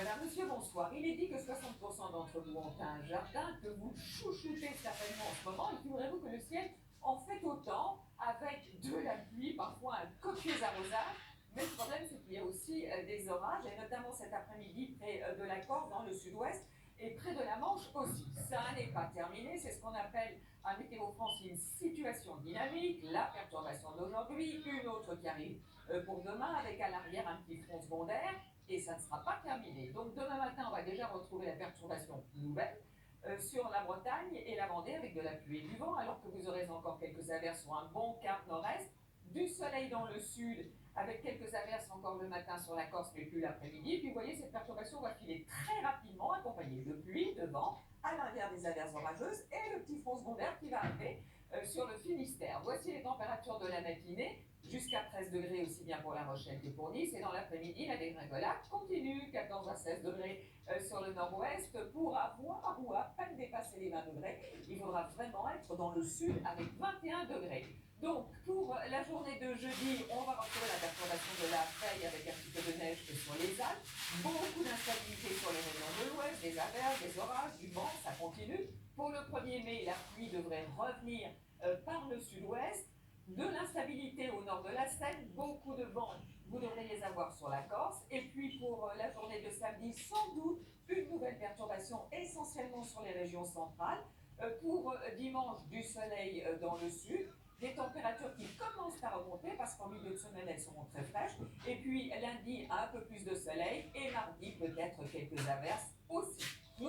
Madame, monsieur, bonsoir. Il est dit que 60% d'entre vous ont un jardin, que vous chouchoutez certainement en ce moment, et figurez-vous que le ciel en fait autant, avec de la pluie, parfois un copieux arrosage. Mais le problème, c'est qu'il y a aussi des orages, et notamment cet après-midi près de la Corse, dans le sud-ouest, et près de la Manche aussi. Ça n'est pas terminé, c'est ce qu'on appelle en Météo France une situation dynamique, la perturbation d'aujourd'hui, une autre qui arrive pour demain, avec à l'arrière un petit front secondaire, et ça ne sera pas terminé. Donc demain matin, on va déjà retrouver la perturbation nouvelle sur la Bretagne et la Vendée avec de la pluie et du vent, alors que vous aurez encore quelques averses sur un bon quart nord-est, du soleil dans le sud, avec quelques averses encore le matin sur la Corse, mais plus l'après-midi. Puis vous voyez, cette perturbation va filer très rapidement, accompagnée de pluie, de vent, à l'arrière des averses orageuses, et le petit front secondaire qui va arriver sur le Finistère. Voici les températures de la matinée, jusqu'à 13 degrés aussi bien pour La Rochelle que pour Nice. Et dans l'après-midi, la dégringolade continue, 14 à 16 degrés sur le nord-ouest. Pour avoir ou à peine dépasser les 20 degrés, il faudra vraiment être dans le sud avec 21 degrés. Donc, pour la journée de jeudi, on va retrouver la perturbation de la veille avec un petit peu de neige sur les Alpes. Beaucoup d'instabilité sur les régions de l'ouest, des averses, des orages, du vent, ça continue. Pour le 1er mai, la pluie devrait revenir par le sud-ouest. De l'instabilité au nord de la Seine, beaucoup de vent, vous devrez les avoir sur la Corse. Et puis pour la journée de samedi, sans doute une nouvelle perturbation essentiellement sur les régions centrales. Pour dimanche, du soleil dans le sud, des températures qui commencent à remonter parce qu'en milieu de semaine, elles seront très fraîches. Et puis lundi, un peu plus de soleil et mardi, peut-être quelques averses aussi.